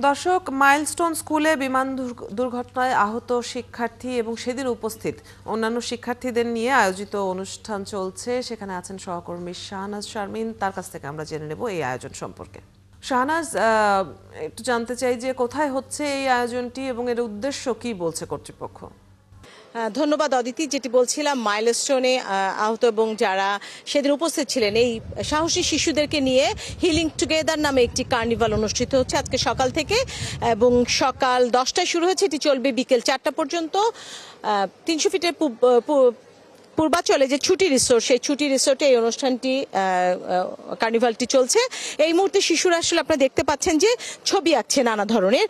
দর্শক, মাইলস্টোন স্কুলে বিমান দুর্ঘটনায় আহত শিক্ষার্থী এবং সেদিন উপস্থিত অন্যান্য শিক্ষার্থীদের নিয়ে আয়োজিত অনুষ্ঠান চলছে। সেখানে আছেন সহকর্মী শাহনাজ শারমিন। তার কাছ থেকে আমরা জেনে নেব এই আয়োজন সম্পর্কে। শাহনাজ, একটু জানতে চাই যে কোথায় হচ্ছে এই আয়োজনটি এবং এর উদ্দেশ্য কি বলছে কর্তৃপক্ষ? ধন্যবাদ অদিতি। যেটি বলছিলাম, মাইলস্টোনে আহত এবং যারা সেদিন উপস্থিত ছিলেন এই সাহসী শিশুদেরকে নিয়ে হিলিং টুগেদার নামে একটি কার্নিভাল অনুষ্ঠিত হচ্ছে আজকে সকাল থেকে, এবং সকাল 10টায় শুরু হচ্ছে, এটি চলবে বিকেল 4টা পর্যন্ত। 300 ফিটের পূর্বাচলে যে ছুটি রিসোর্ট, সেই ছুটি রিসোর্টে এই অনুষ্ঠানটি কার্নিভালটি চলছে। এই মুহূর্তে শিশুরা আসলে আপনারা দেখতে পাচ্ছেন যে ছবি আঁকছে নানা ধরনের।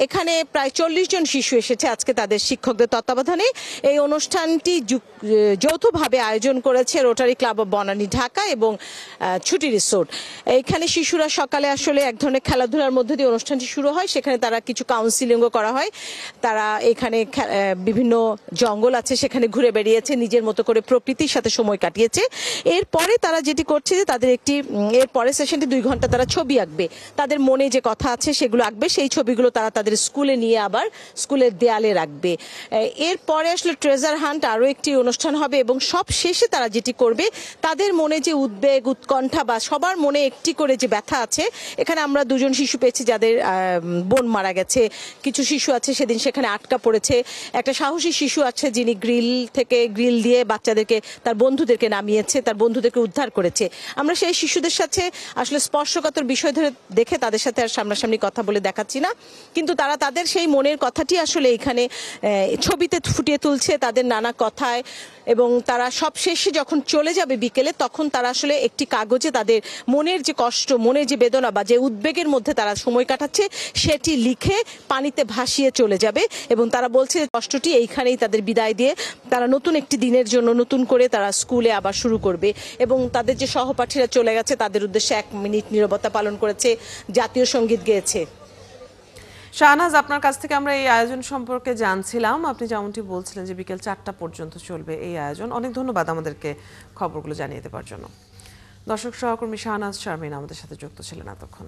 এখানে প্রায় 40 জন শিশু এসেছে আজকে তাদের শিক্ষকদের তত্ত্বাবধানে। এই অনুষ্ঠানটি যৌথভাবে আয়োজন করেছে rotary club of Banani Dhaka এবং ছুটি রিসোর্ট। এইখানে শিশুরা সকালে আসলে এক ধরনের খেলাধুলার মধ্যে দিয়ে অনুষ্ঠানটি শুরু হয়। সেখানে তারা কিছু কাউন্সিলিংও করা হয়। তারা এখানে বিভিন্ন জঙ্গল আছে সেখানে ঘুরে বেরিয়েছে, নিজের মতো করে প্রকৃতির সাথে সময় কাটিয়েছে। এরপরে তারা যেটি করছে যে তাদের এর পরের সেশনটি 2 ঘন্টা তারা ছবি আঁকবে, তাদের মনে যে কথা আছে সেগুলো আঁকবে। সেই ছবিগুলো তারা তাদের স্কুলে নিয়ে আবার স্কুলের দেয়ালে রাখবে। এরপরে আসলে ট্রেজার হান্ট আরও একটি অনুষ্ঠান হবে, এবং সব শেষে তারা যেটি করবে, তাদের মনে যে উদ্বেগ উৎকণ্ঠা বা সবার মনে একটি করে যে ব্যথা আছে। এখানে আমরা 2 জন শিশু পেয়েছি যাদের বোন মারা গেছে, কিছু শিশু আছে সেদিন সেখানে আটকা পড়েছে, একটা সাহসী শিশু আছে যিনি গ্রিল দিয়ে বাচ্চাদেরকে, তার বন্ধুদেরকে নামিয়েছে, তার বন্ধুদেরকে উদ্ধার করেছে। আমরা সেই শিশুদের সাথে আসলে স্পর্শকাতর বিষয় ধরে দেখে তাদের সাথে আর সামনাসামনি কথা বলে দেখাচ্ছি না, কিন্তু তারা তাদের সেই মনের কথাটি আসলে এখানে ছবিতে ফুটিয়ে তুলছে, তাদের নানা কথায়। এবং তারা সব শেষে যখন চলে যাবে বিকেলে, তখন তারা আসলে একটি কাগজে তাদের মনের যে কষ্ট, মনের যে বেদনা বা যে উদ্বেগের মধ্যে তারা সময় কাটাচ্ছে সেটি লিখে পানিতে ভাসিয়ে চলে যাবে। এবং তারা বলছে কষ্টটি এইখানেই তাদের বিদায় দিয়ে তারা নতুন একটি দিনের জন্য নতুন করে তারা স্কুলে আবার শুরু করবে। এবং তাদের যে সহপাঠীরা চলে গেছে তাদের উদ্দেশ্যে 1 মিনিট নীরবতা পালন করেছে, জাতীয় সঙ্গীত গেয়েছে। শাহনাজ, আপনার কাছ থেকে আমরা এই আয়োজন সম্পর্কে জানছিলাম। আপনি যেমনটি বলছিলেন যে বিকেল 4টা পর্যন্ত চলবে এই আয়োজন। অনেক ধন্যবাদ আমাদেরকে খবরগুলো জানিয়ে দেওয়ার জন্য। দর্শক, সহকর্মী শাহনাজ শারমিন আমাদের সাথে যুক্ত ছিলেন এতক্ষণ।